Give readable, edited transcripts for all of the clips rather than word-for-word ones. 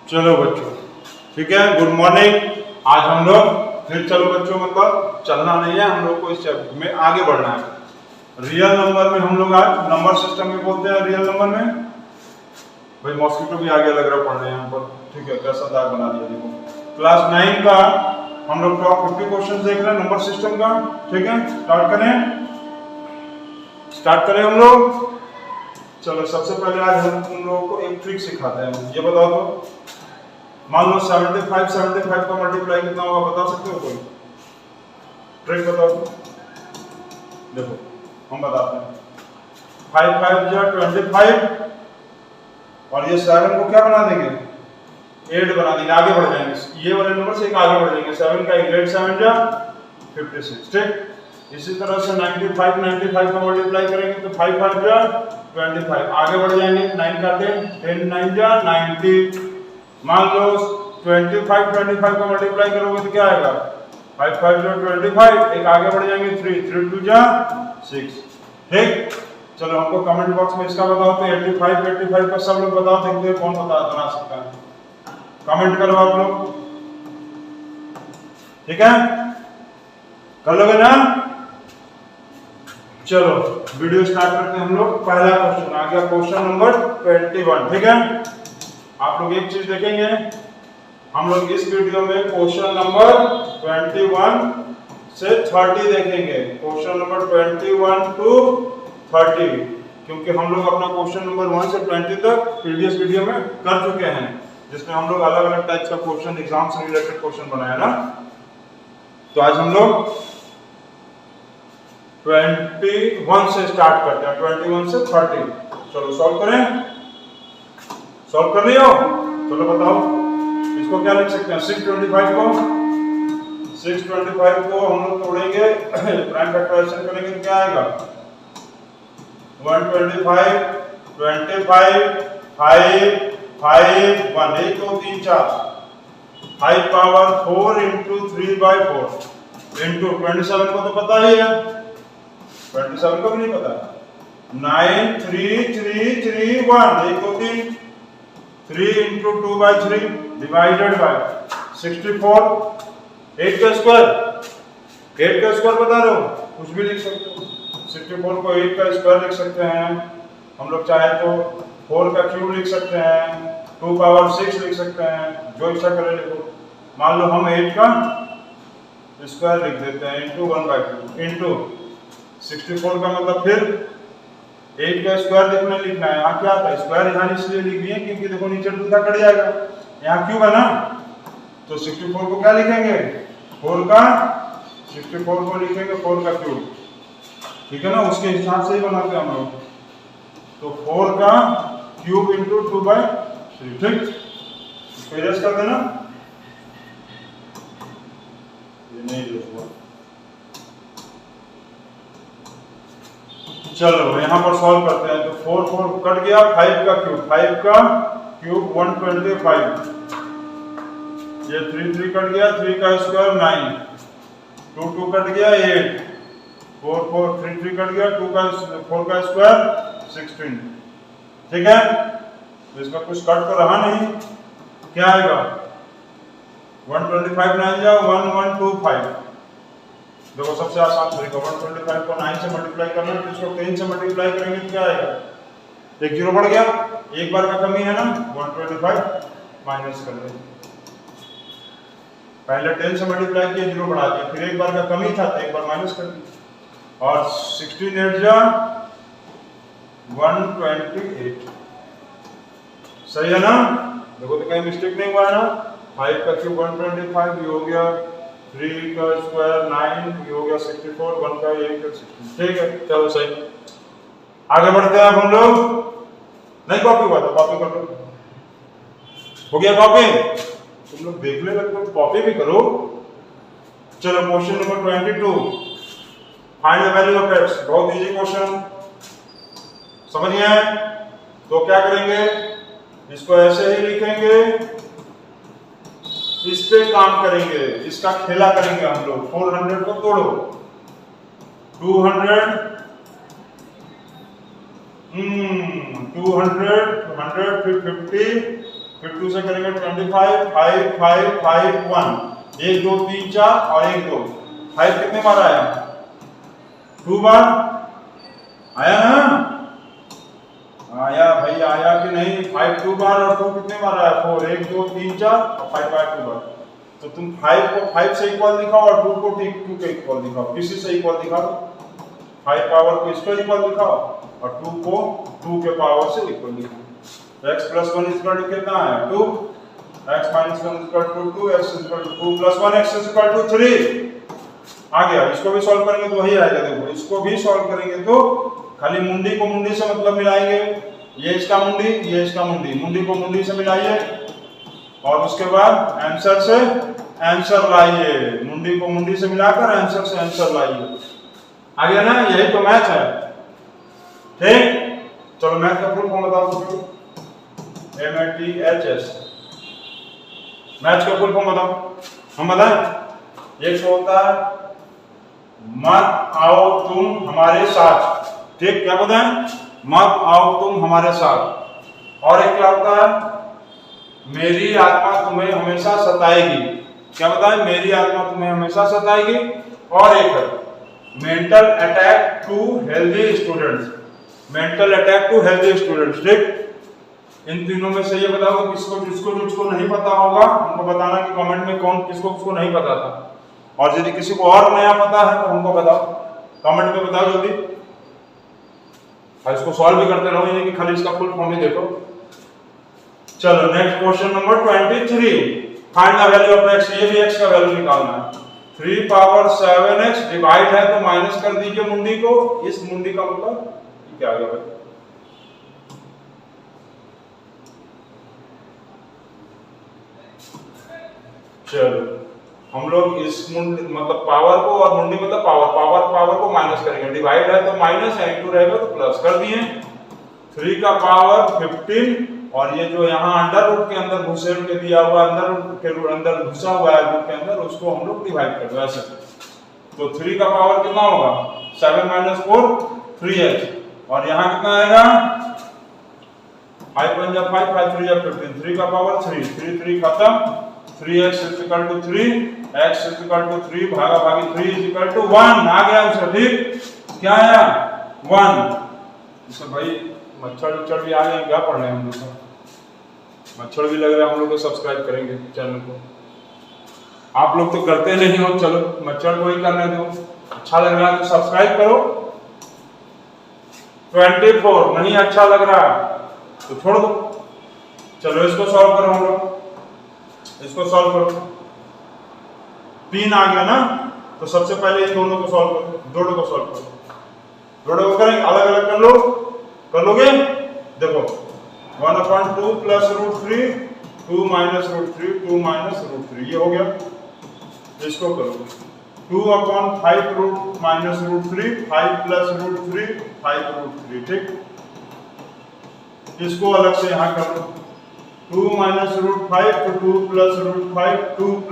चलो बच्चों, ठीक है, गुड मॉर्निंग। आज हम लोग फिर चलो बच्चों, मतलब चलना नहीं है, हम लोग को इस चैप्टर में आगे बढ़ना है। रियल नंबर में हम लोग आज नंबर सिस्टम में बोलते हैं। रियल नंबर में भाई मॉस्किटो भी आगे लग रहा पढ़ रहे हैं यहाँ पर, ठीक है, कैसा दाग बना दिया देखो। क्लास 9 का हम लोग टॉप 50 क्वेश्चन देख रहे हैं नंबर सिस्टम का, ठीक है। स्टार्ट करें हम लोग। चलो सबसे पहले आज हम तुम लोगों को एक ट्रिक सिखाते हैं। ये बताओ तो, मान लो 75 का मल्टीप्लाई कितना होगा, बता सकते हो कोई? ट्रिक बताओ तो। देखो हम बताते हैं। 5 5 जा 25 और ये 7 को क्या बना देंगे, 8 बना देंगे, आगे बढ़ जाएंगे। ये वाले नंबर से एक आगे बढ़ जाएंगे। 7 का 8 7 जा 56, ठीक। इसी तरह से 95 का मल्टीप्लाई करेंगे तो 5 5 जा 25, आगे बढ़ जाएंगे। 9 का 10 9 जा 90। मान लो 25 का मल्टीप्लाई करोगे तो क्या आएगा, 5 5 जा 25, एक आगे बढ़ जाएंगे 3 3 2 जा 6, ठीक। चलो हमको कमेंट बॉक्स में इसका बताओ तो 85 का सब लोग बताओ, देखते हैं कौन बना सकता है। कमेंट करो आप लोग, ठीक है, कर लोगे ना। चलो वीडियो स्टार्ट करते हैं हम लोग। पहला क्वेश्चन आ गया, क्वेश्चन नंबर 21, ठीक है। आप लोग एक चीज देखेंगे, हम लोग इस वीडियो में क्वेश्चन नंबर 21 से 30 देखेंगे। क्वेश्चन नंबर 21 टू 30, क्योंकि हम लोग अपना क्वेश्चन नंबर 1 से 20 तक प्रीवियस वीडियो में कर चुके हैं, जिसमें हम लोग अलग अलग टाइप का क्वेश्चन, एग्जाम से रिलेटेड क्वेश्चन बनाया ना। तो आज हम लोग 21 से स्टार्ट करते हैं, 21 से 30। चलो सॉल्व करें। सॉल्व कर लियो? चलो बताओ इसको क्या लिख सकते हैं। 625 को हम लोग तोड़ेंगे, प्राइम फैक्टराइजेशन करेंगे तो क्या आएगा, 125 25 5 5 1 1 2 3 4 5 पावर 4 इंटू 3/4 इंटू 27 को तो पता ही है, 27 को भी नहीं पता। 9 3 3 3 1 1 2 3 3 इंटू 2/3 डिवाइडेड बाय 64। 8 का स्क्वायर बता रहे हो, कुछ भी लिख सकते हो। 64 को 8 का स्क्वायर लिख सकते हैं हम लोग, चाहे तो 4 का क्यूब लिख सकते हैं, 2 पावर 6 लिख सकते हैं, जो इच्छा करे लिखो। मान लो हम 8 का स्क्वायर लिख देते हैं इंटू 1/2 इंटू 64 का मतलब फिर 8 का स्क्वायर लिखना है। यहाँ क्या था, स्क्वायर यहाँ इसलिए लिख दिए क्योंकि देखो नीचे 2 था, कट जाएगा, यहाँ क्यूब है ना, तो 64 को क्या लिखेंगे, 4 का 64 को लिखेंगे 4 का क्यूब, ठीक है ना, उसके हिसाब से ही बनाते हैं हम लोग। तो 4 का क्यूब इंटू 2/3, ठीक। इसको इरेज कर देना, ये नहीं इरेज हुआ। चलो यहाँ पर सॉल्व करते हैं। तो 4 4 कट गया, 5 का क्यूब 125, ये 3 3 कट गया, 3 का स्क्वायर 9, 2 2 कट गया 8, 4 4 3 3 कट गया, 4 का स्क्वायर 16, ठीक है। तो इसका कुछ कट तो रहा नहीं, क्या आएगा, 125 9 जाओ 1125। देखो सबसे आसान तरीका, 125 को 9 से मल्टीप्लाई करना है, तो इसको 10 से मल्टीप्लाई करेंगे तो क्या आएगा, एक जीरो बढ़ गया, एक बार का कमी है ना, 125 माइनस कर दें। पहले 10 से मल्टीप्लाई किया, जीरो बढ़ा दिया, फिर एक बार का कमी था तो एक बार माइनस कर दिया, और 16 8 जा 128, सही है ना। देखो तो कहीं मिस्टेक नहीं हुआ है ना। 5 का क्यूब 125, ये हो गया 3 का स्क्वायर 9, ये हो गया 64, 1 का 8 16, ठीक है। चलो सही, आगे बढ़ते हैं अब हम लोग। नहीं कॉपी हुआ था, कॉपी कर लो, हो गया कॉपी, तुम लोग देखने लगते हो, कॉपी भी करो। चलो question number 22, find the value of x। बहुत इजी क्वेश्चन, समझ गए। तो क्या करेंगे, इसको ऐसे ही लिखेंगे, इस पे काम करेंगे, इसका खेला करेंगे हम लोग। 400 को तोड़ो, 200 200 100 फिर 50 फिर 2 से करेंगे 25, 5 5 5 1, 1 2 3 4 और 1 2, 5 कितने बार आया? 2 बार आया ना? आया भाई, आया कि नहीं? 5 2 बार और 2 कितने बार आया? 4, 1 2 3 4 और 5 5 2 बार। तो तुम 5 को 5 से इक्वल दिखाओ और 2 को 2 के इक्वल दिखाओ। किसी से इक्वल दिखाओ? 5 पावर को इसको इक्वल दिखाओ और 2 को 2 के पावर से इक्वल दिखाओ। x + 1 कितना है? 2, x - 1 = 2, x = 2 + 1 x = 3 आ गया। इसको भी सॉल्व करेंगे तो वही आएगा। देखो इसको भी सॉल्व करेंगे तो खाली मुंडी को मुंडी से मतलब मिलाएंगे। ये इसका मुंडी, ये इसका मुंडी, मुंडी को मुंडी से मिलाइए और उसके बाद आंसर से आंसर लाइए। मुंडी को मुंडी से मिलाकर आंसर से आंसर लाइए। आ गया ना? यही तो मैथ है। ठीक, चलो मैथ का फुल फॉर्म बताओ तो। MATHS मैथ का फुल फॉर्म बताओ। हम बताएं? एक तो होता है मत आओ तुम हमारे साथ। ठीक, क्या बताएं? मत आओ तुम हमारे साथ। और एक क्या होता है? मेरी आत्मा तुम्हें हमेशा सताएगी। क्या बताएं? मेरी आत्मा तुम्हें हमेशा सताएगी। और एक है mental attack to healthy students. Mental attack to healthy students. ठीक, इन तीनों में से ये बताओ कि जिसको नहीं पता होगा हमको बताना कि कमेंट में कौन किसको नहीं पता था। और यदि किसी को और नया पता है तो हमको बताओ, कमेंट में बताओ जल्दी। और इसको सॉल्व भी करते रहो, ये कि खाली इसका फुल फॉर्म ही देखो। चलो next question number 23। Find the value of x। ये भी x का वैल्यू निकालना है। 3 पावर 7x डिवाइड है तो माइनस कर दीजिए मुंडी को। इस मुंडी का मतलब क्या आ गया भाई? चलो हम लोग इस मुंडी मतलब पावर को और मुंडी मतलब पावर को माइनस करेंगे। डिवाइड है तो माइनस है, इंटू रहेगा तो प्लस कर दिए। 3 का पावर 15 और ये जो यहाँ अंडर रूट के अंदर घुसेड़ के दिया हुआ अंदर घुसा हुआ है रूट के अंदर, उसको हम लोग डिवाइड कर दो ऐसे। तो 3 का पावर कितना होगा? 7 - 4 3h। और यहाँ कितना आएगा? 5 × 5 5 3 15। 3 का पावर 3 3 3 खत्म। 3x = 3, x = 3 भागा भागी 3 = 1 आ गया आंसर। ठीक, क्या आया? 1। इससे भाई मच्छर भी आ गए, क्या पढ़ रहे हैं हम लोग? मच्छर भी लग रहा है हम लोग को। सब्सक्राइब करेंगे चैनल को। आप लोग तो करते नहीं हो, चलो मच्छर को ही करने दो। अच्छा लग रहा है तो सब्सक्राइब करो। 24 नहीं अच्छा लग रहा तो छोड़ दो। चलो इसको सॉल्व करो हम लोग। इसको सॉल्व करो। 3 आ गया ना? तो सबसे पहले इन दोनों को सॉल्व करो। दोनों को सॉल्व करो। दोनों को करेंगे, अलग अलग कर लो। कर लोगे? देखो 1/2 + √3 2 - √3 2 - √3 ये हो गया। इसको करो 2/5 - √3 5 + √3 5 √3। ठीक, इसको अलग से यहाँ कर लो। 2 - √5 तो 2 + √5 2 +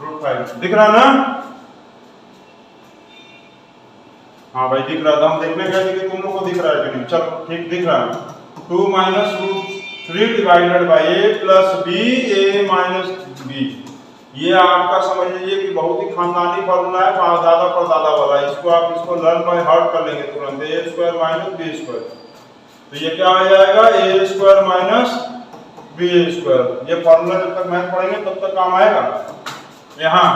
√5 दिख रहा ना? हाँ भाई दिख रहा था। हम देखने गए थे कि तुम लोग को दिख रहा है कि नहीं। चलो ठीक दिख रहा है। 2 - √3 divided bye a + b a - b। ये आपका समझ लीजिए कि बहुत ही खानदानी फॉर्मूला है, दादा परदादा वाला। इसको लर्न बाय हार्ट कर लेंगे तुरंत। a² - b²। तो ये क्या आ जाएगा? a² - b²। ये फॉर्मूला जब तक मैथ पढ़ेंगे तब तक काम आएगा। यहाँ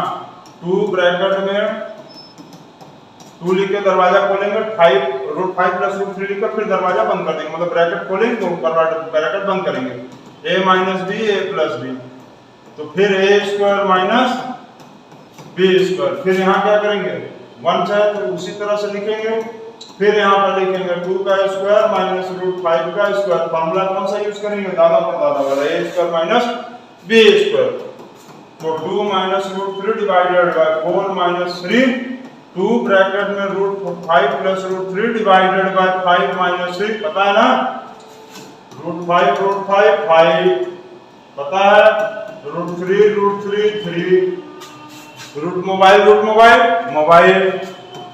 2 ब्रैकेट में 2 लिख के दरवाजा खोलेंगे, 5 + √3 लिखकर फिर दरवाजा बंद कर देंगे। मतलब ब्रैकेट खोलेंगे तो ब्रैकेट बंद करेंगे। a - b a + b। तो फिर a² - b²। फिर यहाँ क्या करेंगे? 1 चाहे तो उसी तरह से लिखेंगे। फिर यहाँ पर लिखेंगे 2 का स्क्वायर - √5 का स्क्वायर। फॉर्मूला कौन सा यूज करेंगे? दादा परदादा वाला, a² - b²। तो 2 - √3 डिवाइडेड बाय 4 - 3 2 ब्रैकेट में √5 + √3 डिवाइडेड बाय 5 - 3 पता है ना? √5 5 पता है। √3 3 रूट मोबाइल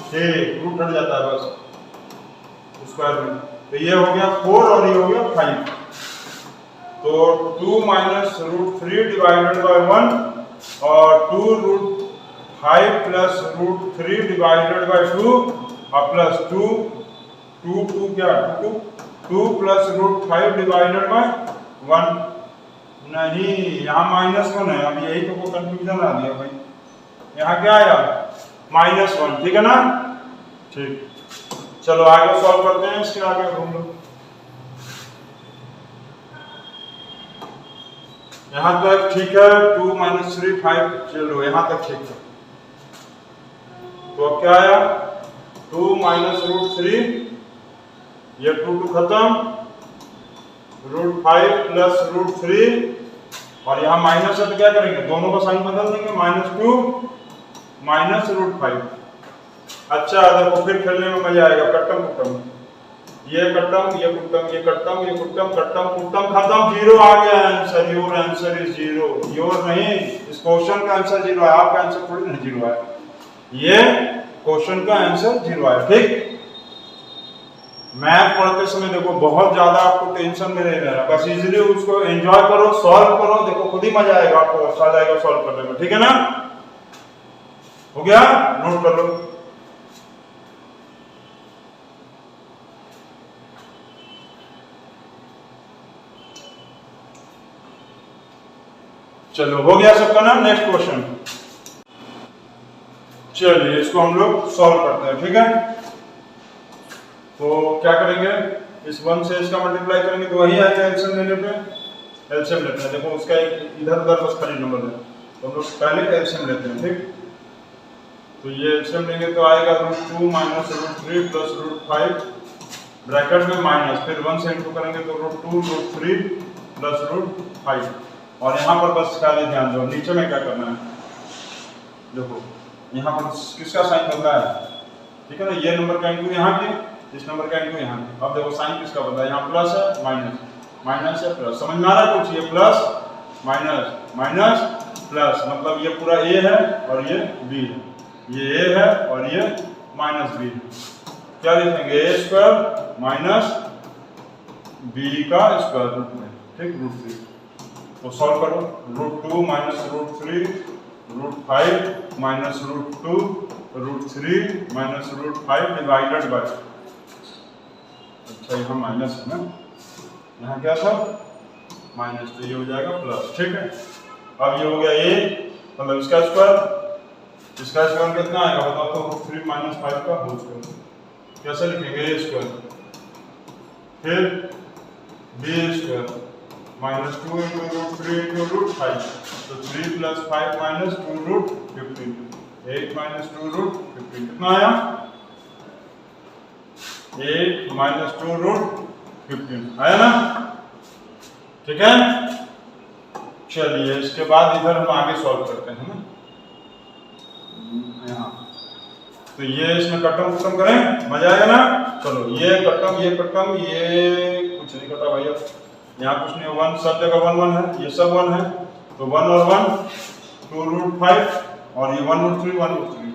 ठीक, रूट हट जाता है बस स्क्वायर में। तो ये हो गया 4 और ये हो गया 5। तो 2 माइनस रूट 3 डिवाइडेड बाय 1 और 2 root 5 plus root 3 divided by 2 और प्लस 2 क्या 2 प्लस रूट 5 डिवाइडेड बाय 1। नहीं, यहाँ माइनस 1 है। अब यही तो को कंफ्यूजन आ गया भाई। यहाँ क्या आया -1, ठीक है ना। ठीक, चलो आगे सॉल्व करते हैं। इसके आगे हम लोग यहाँ तक ठीक है। 2 माइनस 3 5, चलो यहाँ तक ठीक है। तो अब क्या आया 2 माइनस रूट 3, ये 2 खत्म, रूट 5 प्लस रूट 3 और यहाँ माइनस है तो क्या करेंगे, दोनों का साइन बदल देंगे, -2 माइनस रूट 5। अच्छा देखो फिर खेलने में मजा आएगा। कट्टम कुट्टम, ये कट्टम ये कुट्टम, ये कट्टम ये कुट्टम, कट्टम कुट्टम खत्म, 0 आ गया answer. Your answer is 0। Your नहीं, इस क्वेश्चन का आंसर 0 है। आपका आंसर थोड़ी ना 0 है, ये क्वेश्चन का आंसर 0 है। ठीक, मैथ पढ़ते समय देखो बहुत ज्यादा आपको टेंशन में नहीं रहना, बस इजीली उसको एंजॉय करो, सॉल्व करो, देखो खुद ही मजा आएगा आपको, अच्छा जाएगा सॉल्व करने में। ठीक है ना, हो गया, नोट कर लो। चलो हो गया सबका ना। नेक्स्ट क्वेश्चन, चलिए इसको हम लोग सॉल्व करते हैं। ठीक है, तो क्या करेंगे, इस 1 से इसका मल्टीप्लाई करेंगे तो वही आएगा एलसीएम लेने पे। एलसीएम लेते हैं, देखो उसका एक इधर उधर बस खाली नंबर है, तो हम लोग पहले एलसीएम लेते हैं। ठीक, तो ये एलसीएम लेंगे तो आएगा √2 माइनस √3 प्लस √5 ब्रैकेट में माइनस, फिर 1 से इंटू करेंगे तो √2 √3 प्लस √5। और यहाँ पर बस खाली ध्यान दो, नीचे में क्या करना है, देखो यहाँ पर किसका साइन बदला है, ठीक है ना। ये नंबर का इंटू यहाँ के, इस नंबर का इंटू यहाँ के। अब देखो साइन किसका बदला है, यहाँ प्लस है माइनस, माइनस है प्लस, समझ में आ रहा है कुछ। ये प्लस माइनस माइनस प्लस, मतलब ये पूरा ए है और ये बी है, ये ए है और ये माइनस बी है। क्या लिखेंगे, ए स्क्वायर माइनस बी का स्क्वायर रूट में, ठीक, √3। तो सॉल्व करो, √2 minus √3 √5 minus √2 √3 minus √5 divided by, अच्छा यहाँ माइनस है ना, यहाँ क्या था माइनस, तो ये हो जाएगा प्लस। ठीक है, अब ये हो गया ए, मतलब इसका स्क्वायर कितना आएगा बताओ तो, √3 माइनस 5 का होल स्क्वायर। कैसे लिखेंगे, ए स्क्वायर फिर B square minus 2 into √3 into √5, तो 3 प्लस 5 माइनस 2 √15, 8 माइनस 2 √15 कितना आया, 8 माइनस 2 √15 आया ना। ठीक है, चलिए इसके बाद इधर हम आगे सॉल्व करते हैं ना। यहाँ तो ये इसमें कट्टम कुट्टम करें, मजा आएगा ना। चलो ये कट्टम ये कट्टम, ये कुछ नहीं कटा भैया, यहाँ कुछ नहीं, 1 सब जगह 1 1 है, ये सब 1 है, तो 1 और 1 2 √5 और ये 1 √3 1 √3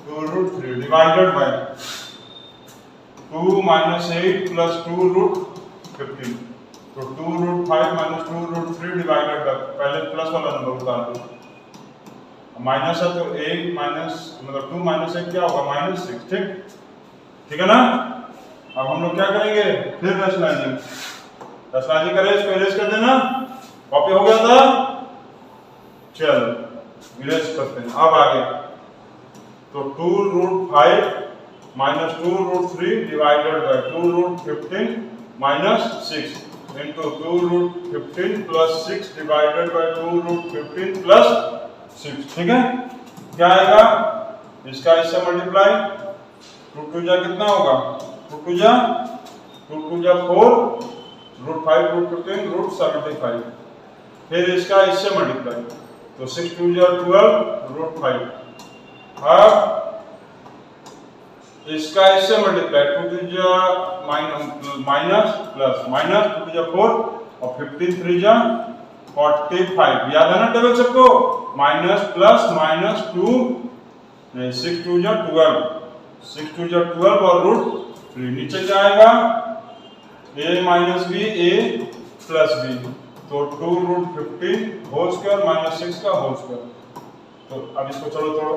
2 √3 डिवाइडेड बाय 2 माइनस 8 प्लस 2 √15, तो 2 √5 माइनस 2 √3 डिवाइडेड बाय, पहले प्लस वाला नंबर उतार दो, माइनस है तो 8 माइनस मतलब 2 माइनस 8 क्या होगा -6। ठीक है ना। अब हम लोग क्या करेंगे, फिर रैशनलाइजिंग करें, इसको इरेज कर देना, कॉपी हो गया था। चलो इरेज करते हैं अब आगे, तो 2 √5 minus 2 √3 divided by 2 √15 minus 6 into 2 √15 plus 6 divided by 2 √15 plus 6। ठीक है, क्या आएगा, इसका इससे मल्टीप्लाई, 2 2 जा कितना होगा, 2 2 जा 4 √5 √15 √75, फिर इसका इससे मल्टीप्लाई, तो 6 2 जा 12 √5। अब इसका इससे मल्टीप्लाई, 2 2 जा माइनस प्लस माइनस 2 2 जा 4 और 15 3 जा 45, याद है ना टेबल सबको, माइनस प्लस माइनस 2 6 2 जा 12 6 2 जा 12 और √3, नीचे क्या आएगा, a minus B a plus B, तो 2√15 होल स्क्वायर माइनस 6 का होल स्क्वायर। तो अब इसको चलो दिखाओ।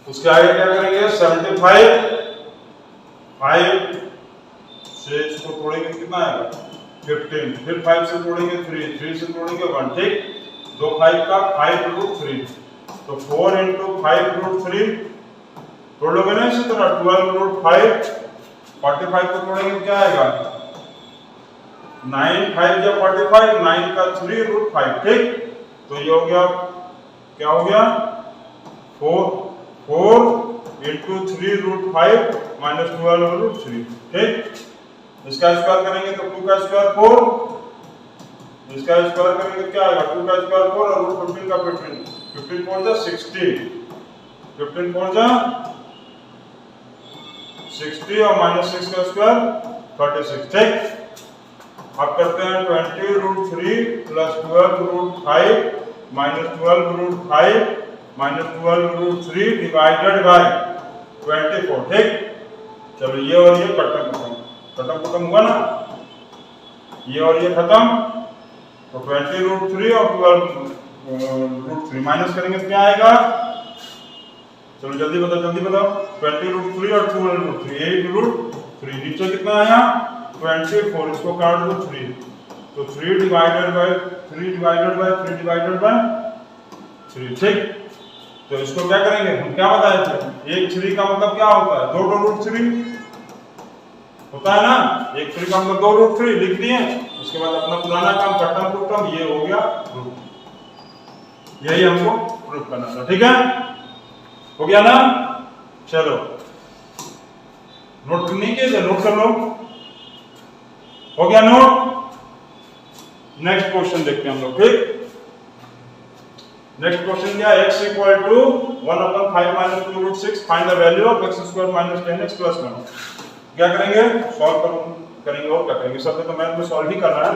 उसके आगे क्या करेंगे 75 5 से इसको तोड़ेंगे कितना आएगा 15, फिर 5 से तोड़ेंगे 3 से तोड़ेंगे 1, ठीक। 2 5 का 5√3, तो 4 × 5√3 तोड़ लोगे ना इसी तरह 12√5, 45 को तोड़ेंगे क्या आएगा 9 5 या 45, 9 का 3√5, ठीक। तो ये हो गया, क्या हो गया 4 × 3√5 माइनस 12√3, ठीक। इसका स्क्वायर करेंगे तो 2 का स्क्वायर 4, इसका स्क्वायर करेंगे क्या आएगा 2 का स्क्वायर 4 और √15 का 15 4 जा 60, 15 4 जा 60 और माइनस 6 का स्क्वायर 36, ठीक। अब करते हैं 20√3 plus 12√5 minus 12√5 minus 12√3 divided by 24, ठीक। चलो ये और ये खत्म हुआ ना, ये और ये खत्म, तो 20√3 और 12√3 माइनस करेंगे तो क्या आएगा, चलो जल्दी बताओ 20√3 और 12√3 8√3, नीचे कितना आया 24, इसको काट दो 3, तो 3 डिवाइडेड बाय 3, ठीक। तो इसको क्या करेंगे, हम क्या बताए थे, एक 3 का मतलब क्या होता है 2√3 होता है ना, एक 3 का मतलब 2√3 लिख दिए। उसके बाद अपना पुराना काम खत्म, ये हो गया प्रूफ, यही हमको प्रूफ करना था, ठीक है, हो गया ना। चलो नोट नहीं किए, नोट कर लो, हो गया नोट। नेक्स्ट क्वेश्चन देखते हैं हम लोग, ठीक। नेक्स्ट क्वेश्चन क्या, x = 1/5 - 2√6 find the value of x² - 10x + 1। क्या करेंगे, सॉल्व करेंगे और क्या करेंगे, सब तो मैथ में सॉल्व ही करना है।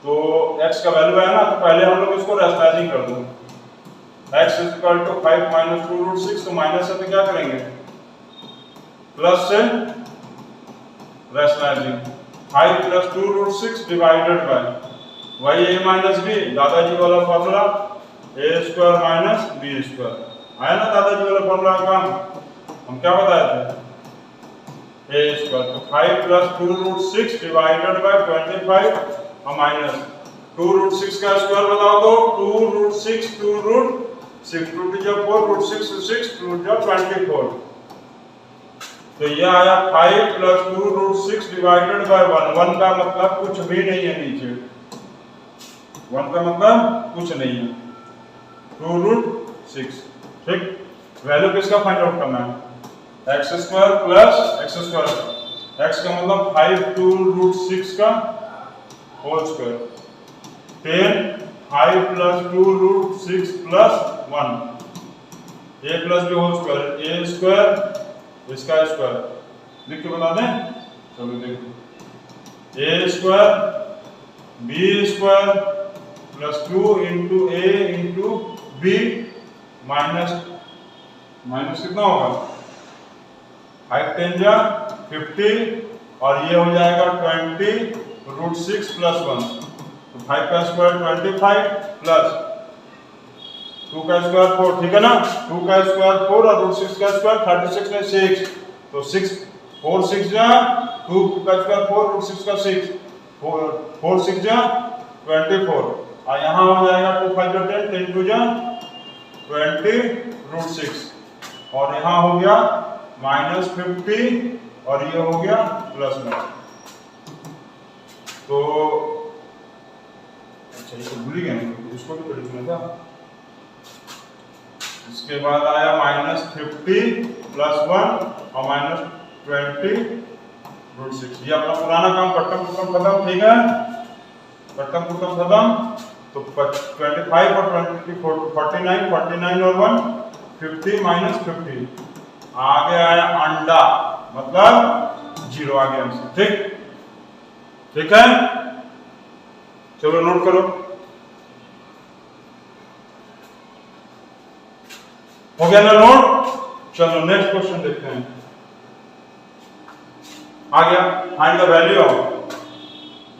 तो x का वैल्यू है ना, तो पहले हम लोग इसको रैशनलाइजिंग कर दो, x = 5 - 2√6, तो माइनस से तो क्या करेंगे प्लस से रैशनलाइजिंग 5 + 2√6 डिवाइडेड बाय वही a - b, दादाजी वाला फॉर्मूला a² - b², आया ना दादाजी वाला फॉर्मूला का काम, हम क्या बताए थे a², तो 5 + 2√6 डिवाइडेड बाय 25 और माइनस 2√6 का स्क्वायर बताओ तो 2√6 2√6 2 जब 4 √6 6 2 जब 24, तो ये आया 5 + 2√6 डिवाइडेड बाय 1 का मतलब कुछ भी नहीं है नीचे, 1 का मतलब कुछ नहीं है 2√6, ठीक। वैल्यू किसका फाइंड आउट करना है, x² + x², x का मतलब 5 2√6 का whole square, 10 5 + 2√6 + 1, a + b whole square, a² इसका स्क्वायर लिख के बता दें, चलो देखो a² b² + 2 × a × b minus कितना होगा 5 10 जा 50 और ये हो जाएगा 20√6 + 1, तो 5 का स्क्वायर 25 प्लस 2 का स्क्वायर 4, ठीक है ना, 2 का स्क्वायर 4 और √6 का स्क्वायर 36 में 6, तो 6 4 6 जा 2 का स्क्वायर 4 √6 का 6 4 6 जा 24, और यहाँ हो जाएगा 2 5 जा 10 10 2 जा 20√6, और यहाँ हो गया -50 और ये हो गया +9, तो अच्छा ये तो भूल ही गए, इसको भी तो लिखना था। इसके बाद आया -50 + 1 और -20√6, ये अपना पुराना काम खत्म, ठीक है, खत्म, तो 25 और 20 49 और 1 50 - 50, आगे आया अंडा मतलब 0 आ गया आंसर, ठीक है, चलो नोट करो, हो गया ना नोट। चलो नेक्स्ट क्वेश्चन देखते हैं। आ गया। फाइंड द वैल्यू ऑफ,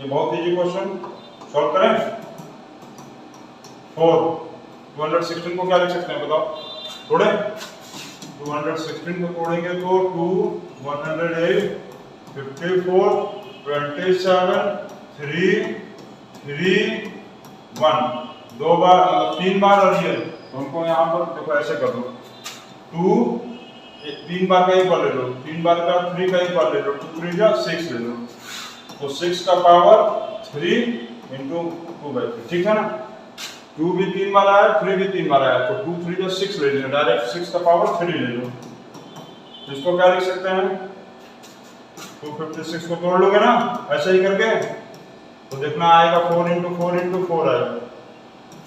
ये बहुत इजी क्वेश्चन, सॉल्व करें। 4 216 को क्या लिख सकते हैं बताओ, तोड़े 216 को तोड़ेंगे तो 2 108 54 27 3 3 1 दो बार मतलब 3 बार और ये तो हमको यहाँ पर देखो ऐसे कर दो 2 3 बार का एक बार ले लो, 3 बार का 3 का एक बार ले लो, 2 3 जा 6 ले लो, तो 6 का पावर 3 इंटू 2/3, ठीक है ना। 2 भी 3 बार आया, 3 भी 3 बार आया, तो 2 3 जा 6 ले लो, डायरेक्ट 6 का पावर 3 ले लो। इसको क्या लिख सकते हैं, 256 को तोड़ लोगे ना ऐसे ही करके, तो देखना आएगा 4 इंटू 4 इंटू 4 आएगा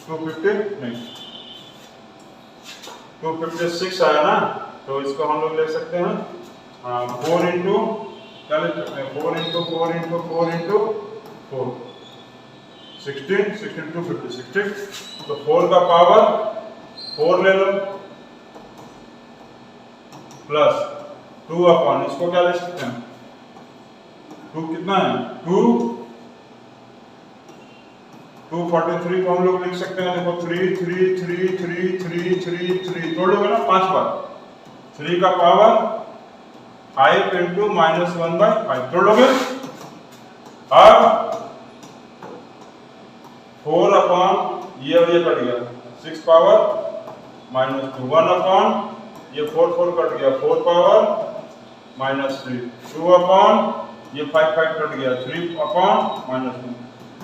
250 नहीं 256 आया ना, तो इसको हम लोग ले सकते हैं 4 इंटू क्या ले सकते हैं 4 इंटू 4 इंटू 4 इंटू 4 16 16 250 60, तो 4 का पावर 4 ले लो प्लस 2 अपॉन इसको क्या ले सकते हैं 2 कितना है 243 को हम लोग लिख सकते हैं, देखो 3 3 3 3 3 3 3 तोड़ लोगे ना 5 बार, 3 का पावर 5 इंटू -1/5 तोड़ लोगे। अब 4 अपॉन ये और ये कट गया 6 पावर -2 1 अपॉन ये 4 4 कट गया 4 पावर -3 2 अपॉन ये 5 5 कट गया 3 अपॉन -2।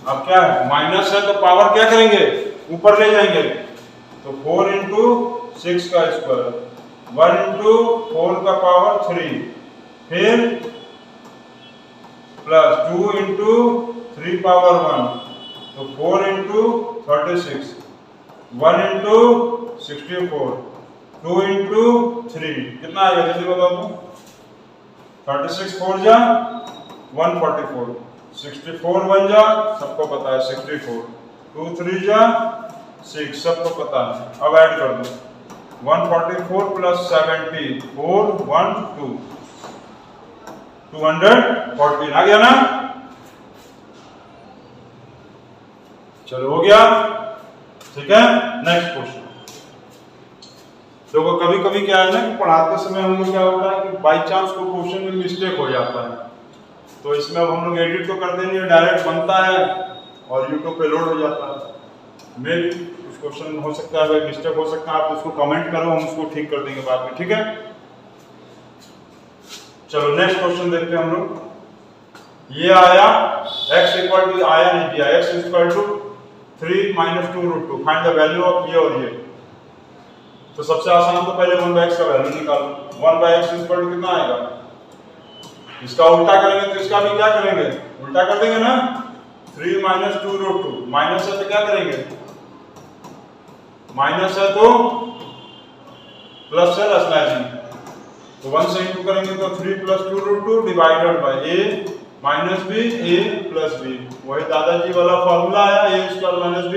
अब क्या है माइनस है तो पावर क्या करेंगे ऊपर ले जाएंगे, तो 4 इंटू 6 का स्क्वायर 1 इंटू 4 का पावर 3 फिर प्लस 2 इंटू 3 पावर 1, तो 4 इंटू 36 1 इंटू 64 2 इंटू 3 कितना आएगा जल्दी बताओ तो 36 4 जा 144 64 1 जा सबको पता है 64 2 3 जा 6 सबको पता है। अब ऐड कर दो 144 प्लस 70 4 1 2 214 आ गया ना। चलो हो गया, ठीक है। नेक्स्ट क्वेश्चन देखो, कभी कभी क्या है ना कि पढ़ाते समय हम लोग क्या होता है कि बाई चांस को क्वेश्चन में मिस्टेक हो जाता है, तो इसमें अब हम लोग एडिट तो करते नहीं है, डायरेक्ट बनता है और यूट्यूब पे लोड हो जाता है। मे भी कुछ क्वेश्चन हो सकता है मिस्टेक हो सकता है, आप उसको कमेंट करो हम उसको ठीक कर देंगे बाद में, ठीक है। चलो नेक्स्ट क्वेश्चन देखते हैं हम लोग। ये आया x इक्वल टू आया नहीं दिया x equal to 3 - 2√2 find the value of ये और ये। तो सबसे आसान तो पहले 1/x का वैल्यू निकालो। 1/x इक्वल टू कितना आएगा, इसका उल्टा करेंगे तो इसका भी क्या करेंगे उल्टा कर देंगे ना। 3 - 2√2 माइनस है तो क्या करेंगे माइनस है तो प्लस है स्लैशिंग, तो 1 से इंटू करेंगे तो 3 + 2√2 divided by a - b a + b, वही दादाजी वाला फॉर्मूला आया a² - b²,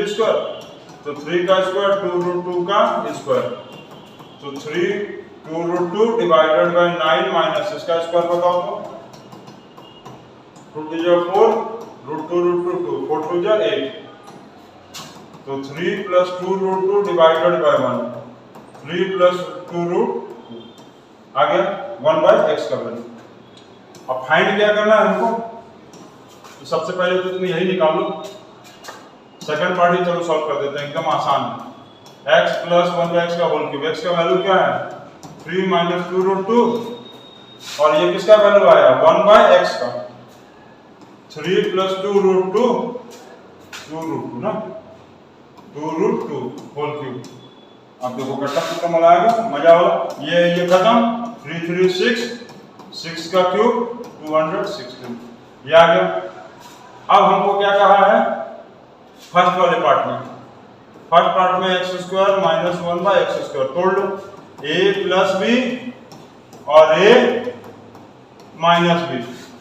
तो 3 का स्क्वायर 2√2 का स्क्वायर, तो 3 2√2 डिवाइडेड बाय 9 माइनस इसका स्क्वायर बताओ तो 2 2 जा 4 √2 2 4 2 जा 8, तो 3 + 2√2 डिवाइडेड बाय 1 3 + 2√2 आ गया 1/x का वैल्यू। अब फाइंड क्या करना है हमको, तो सबसे पहले तो तुम यही निकाल लो, सेकंड पार्ट ही चलो सॉल्व कर देते हैं, एकदम आसान है। x + 1/x का होल क्यूब, x का वैल्यू क्या है 3 - 2√2 और ये किसका वैल्यू आया 1/x का 3 + 2√2 2√2 ना 2√2 होल क्यूब। अब देखो कट्टा खत्म हो आएगा मजा वाला, ये खत्म 3 3 6 6 का क्यूब 216 ये आ गया। अब हमको क्या कहा है फर्स्ट वाले पार्ट में, फर्स्ट पार्ट में x² - 1/x² तोड़ लो, a + b और a - b,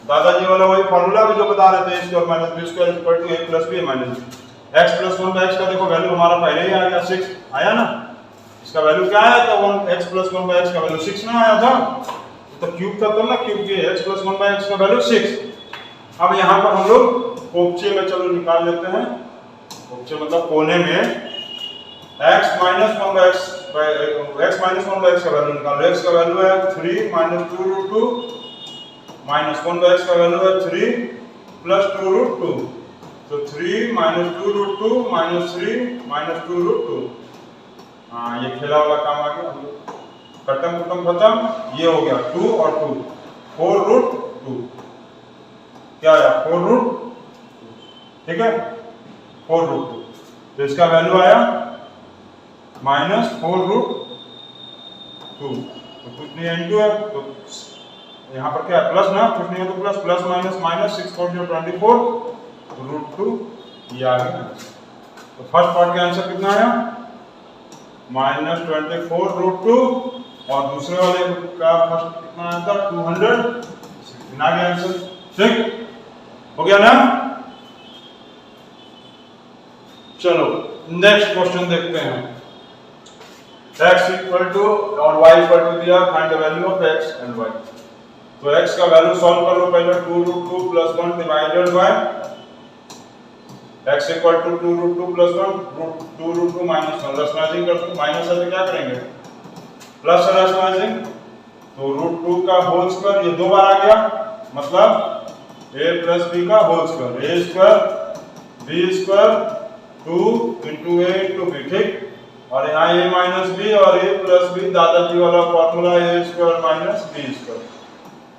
दादाजी वाला वही फॉर्मूला भी जो बता रहे थे a² - b² = a + b - b। x + 1/x का देखो वैल्यू हमारा पहले ही आ गया 6 आया ना, इसका वैल्यू क्या आया था x + 1/x का वैल्यू 6 ना आया था, तो क्यूब था तब ना, क्यूब के x प्लस 1/x का वैल्यू 6। अब यहाँ पर हम लोग कोपचे में चलो निकाल लेते हैं। कोपचे मतलब कोने में x माइनस 1/x का वैल्यू निकालो। x का वैल्यू है 3 माइनस 2√2 माइनस 1/x का वैल्यू है 3 प्लस 2√2। तो 3 माइनस 2√2 माइनस 3 माइनस 2√2। हाँ, ये खेला वाला काम आ गया। खत्म, ये हो गया 2 और 2 4√2। क्या आया 4√2, ठीक है 4√2। तो इसका वैल्यू आया माइनस 4√2। तो कुछ नहीं है, इनटू है, तो यहाँ पर क्या है प्लस ना, कुछ नहीं है तो प्लस, प्लस माइनस माइनस 6 4 24√2, ये आ गया। तो फर्स्ट पार्ट का आंसर कितना आया माइनस 24√2 और दूसरे वाले का फर्स्ट कितना आया था 216 आ गया आंसर। ठीक हो गया ना। चलो नेक्स्ट क्वेश्चन देखते हैं। x इक्वल टू और y इक्वल टू दिया, find the value of x and y। तो x का वैल्यू सॉल्व कर लो पहले। 2√2 plus 1 divided by x equal to 2√2 plus 1 2√2 minus 1। Rationalising करते हैं, माइनस है तो क्या करेंगे प्लस रैशनलाइजिंग। तो √2 का होल स्क्वायर, ये दो बार आ गया मतलब a प्लस b का whole square, a square b square 2 into a into b। ठीक, और यहाँ a माइनस b और a प्लस b, दादाजी वाला formula a square minus b square.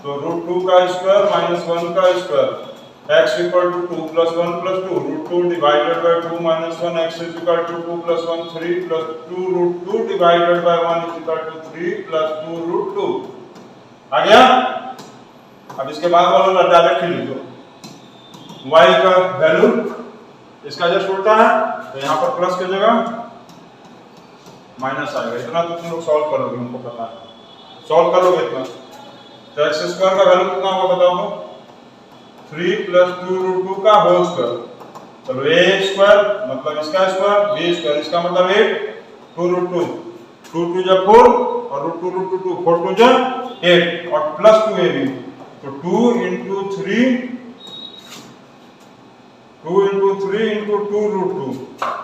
तो √2 का स्क्वायर माइनस 1 का square, x equal to 2 plus 1 plus 2 √2 divided by 2 minus 1, x is equal to 2 plus 1 3 plus 2 √2 divided by 1 is equal to 3 plus 2 √2 आ गया। अब इसके बाद वाला डायरेक्ट ही लिख दो। y का वैल्यू इसका जस्ट उल्टा है, तो यहाँ पर प्लस की जगह माइनस आएगा। इतना तो तुम लोग सॉल्व करोगे, हमको पता है सॉल्व करोगे इतना। तो x स्क्वायर का वैल्यू कितना होगा बताओ तो 3 प्लस 2√2 का होल स्क्वायर। चलो a स्क्वायर मतलब इसका स्क्वायर, b स्क्वायर इसका मतलब 8, 2√2 2 2 जा 4 और √2 4 2 जा 8 और प्लस 2ab। तो 2 इंटू 3 इंटू 2√2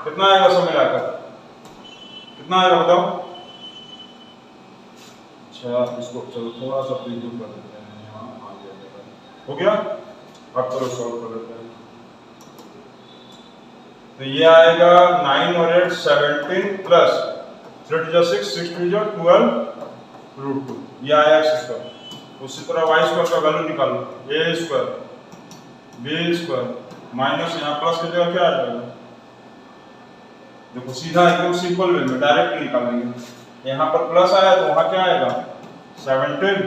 कितना आएगा सब मिलाकर, कितना आएगा बताओ। अच्छा इसको चलो थोड़ा सा प्रीव्यू कर देते हैं, यहाँ आ गया हो गया। अब चलो सॉल्व कर लेते हैं। तो ये आएगा 9 और 8 17 प्लस 3 जा 6 6 2 जा 12√2, ये आया x स्क्वायर। उसी तरह y स्क्वायर का वैल्यू निकालो, a square b square minus यहाँ प्लस की जगह क्या आ जाएगा, देखो सीधा एकदम सिंपल वे में डायरेक्ट निकालेंगे। यहाँ पर प्लस आया तो वहाँ क्या आएगा 17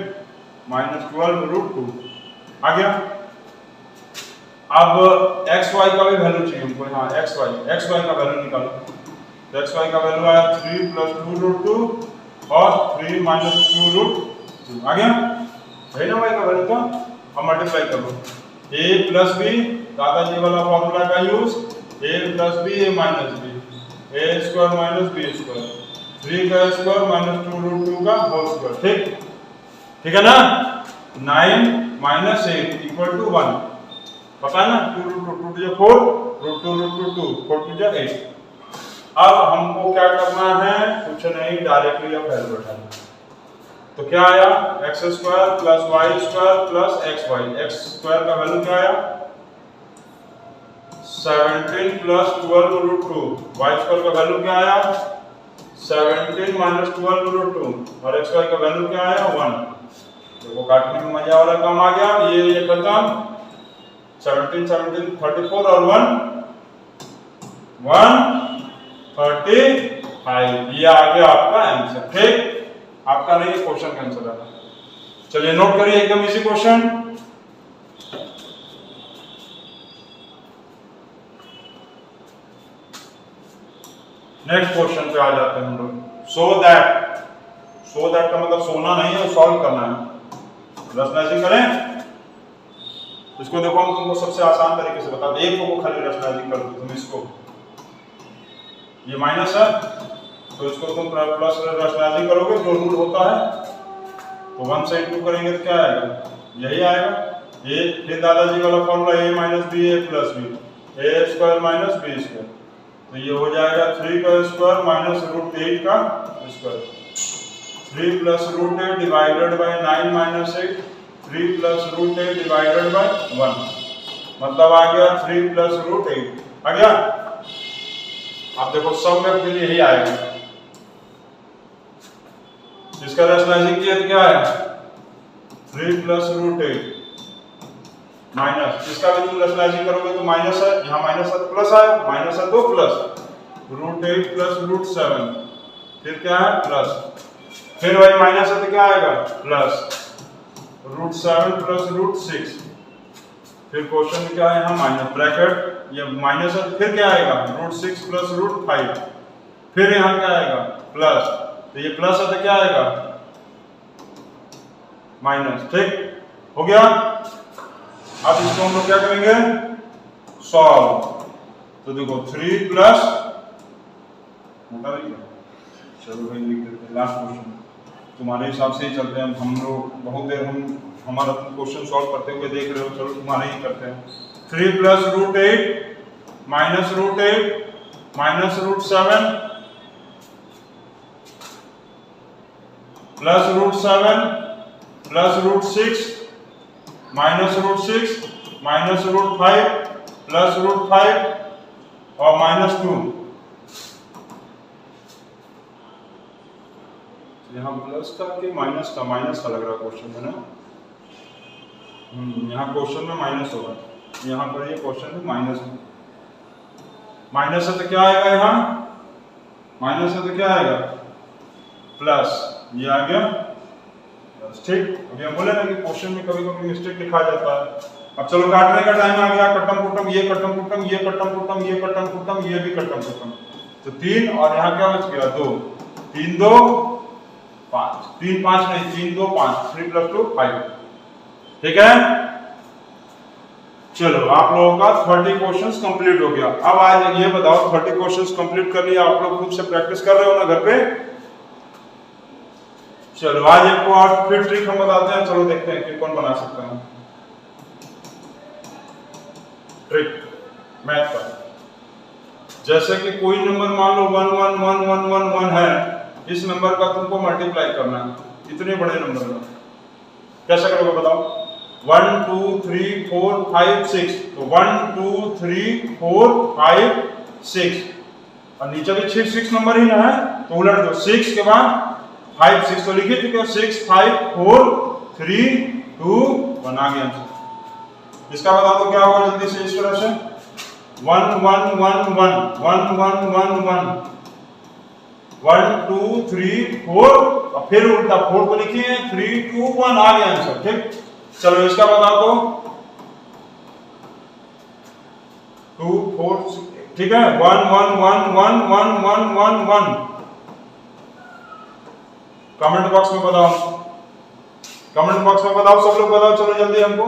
माइनस 12√2 आ गया। अब xy का भी वैल्यू चाहिए हमको, यहाँ xy का वैल्यू निकालो। तो xy का वैल्यू आया 3 प्लस 2√2 और 3 माइनस 2√2 आ गया, है ना y का वैल्यू। तो अब मल्टीप्लाई कर लो, a प्लस b दादाजी वाला फॉर्मूला का use, a plus b a minus b, a square minus b square 3 का स्क्वायर माइनस 2√2 का होल स्क्वायर। ठीक है ना। 9 माइनस 8 इक्वल टू 1, पता है ना 2√2 2 4 √2 4 2 8। अब हमको क्या करना है, कुछ नहीं डायरेक्टली अब वैल्यू बैठाना। तो क्या आया x square plus y square plus xy। x square का वैल्यू क्या आया 17 प्लस 12√2, y स्क्वायर का वैल्यू क्या आया 17 माइनस 12√2 और xy का वैल्यू क्या आया 1। देखो काटने में मजा वाला काम आ गया। ये खत्म 17 17 34 और 1 135, ये आ गया आपका आंसर। ठीक, आपका नहीं क्वेश्चन का आंसर है। चलिए नोट करिए, एकदम इजी क्वेश्चन। नेक्स्ट क्वेश्चन पे आ जाते हैं हम लोग। सो दैट का मतलब सोना नहीं है, सॉल्व करना है। रैशनलाइजिंग करें इसको। देखो हम तुमको सबसे आसान तरीके से बता दें, एक को खाली रैशनलाइजिंग कर दो तुम। इसको ये माइनस है तो इसको तुम प्लस रैशनलाइजिंग करोगे, जो रूल होता है तो 1 से इंटू करेंगे तो क्या आएगा, यही आएगा। ये फिर दादाजी वाला formula a minus B A plus B, A square minus B square, तो ये हो जाएगा 3 का स्क्वायर माइनस रूट 8 का square, 3 plus root 8 divided by 9 minus 8, 3 plus root 8 divided by 1, मतलब आ गया 3 प्लस रूट 8 आ गया। आप देखो सब में फिर यही आएगा। इसका रैशनलाइजिंग किया तो क्या आया, 3 प्लस रूट 8 माइनस, इसका भी तुम रैशनलाइजिंग करोगे तो माइनस है, यहाँ माइनस है तो प्लस आया, माइनस है तो प्लस, रूट 8 प्लस रूट 7, फिर क्या है प्लस, फिर वही माइनस है तो क्या आएगा प्लस, रूट 7 प्लस रूट 6, फिर क्वेश्चन में क्या है यहाँ माइनस ब्रैकेट, ये माइनस है तो फिर क्या आएगा रूट 6 प्लस रूट 5, फिर यहाँ क्या आएगा प्लस, तो ये प्लस है तो क्या आएगा माइनस। ठीक हो गया। अब इसको हम लोग क्या करेंगे सॉल्व, तो देखो 3 प्लस, चलो भाई लिख देते हैं लास्ट क्वेश्चन, तुम्हारे हिसाब से ही चलते हैं हम लोग, बहुत देर हमारा क्वेश्चन सॉल्व करते हुए देख रहे हो, चलो तुम्हारे ही करते हैं। 3 plus root 8 minus root 8 minus root 7 plus root 7 plus root 6 minus root 6 minus root 5 plus root 5 और माइनस 2, यहाँ प्लस का कि माइनस का लग रहा क्वेश्चन है ना, यहाँ क्वेश्चन में माइनस होगा, यहाँ पर ये क्वेश्चन में माइनस है, माइनस है तो क्या आएगा, यहाँ माइनस है तो क्या आएगा प्लस, ये आ गया प्लस। ठीक, अभी हम बोले ना कि क्वेश्चन में कभी कभी मिस्टेक लिखा जाता है। अब चलो काटने का टाइम आ गया, कट्टम कुट्टम, ये कट्टम कुट्टम, ये कट्टम कुट्टम, ये कट्टम कुट्टम, ये भी कट्टम कुट्टम, तो 3 और यहाँ क्या बच गया 2, 3 2 5, 3 5 नहीं 3 2 5, 3 प्लस 2 5। ठीक है, चलो आप लोगों का 30 क्वेश्चंस कंप्लीट हो गया। अब आज ये बताओ 30 क्वेश्चंस कंप्लीट कर लिया, आप लोग खुद से प्रैक्टिस कर रहे हो ना घर पे। चलो आज एक और फिर ट्रिक हम बताते हैं, चलो देखते हैं कि कौन बना सकता है ट्रिक मैथ का। जैसे कि कोई नंबर मान लो 1 1 1 1 1 1 है, इस नंबर का तुमको मल्टीप्लाई करना है इतने बड़े नंबर का, कैसे करोगे बताओ। 1 2 3 4 5 6, तो 1 2 3 4 5 6 और नीचे भी 6 नंबर ही ना है, तो उलट दो, 6 के बाद 5 6 तो लिखे चुके हो, 6 5 4 3 2 1 आ गया आंसर। इसका बता दो क्या होगा जल्दी से इस तरह से, 1 1 1 1 1 1 1 1 1 2 3 4 और फिर उल्टा 4 को लिखिए, 3 2 1 आ गया आंसर। ठीक, चलो इसका बता दो 2 4 ठीक है, 1 1 1 1 1 1 1 1 कमेंट बॉक्स में बताओ, कमेंट बॉक्स में बताओ, सब लोग बताओ, चलो जल्दी हमको।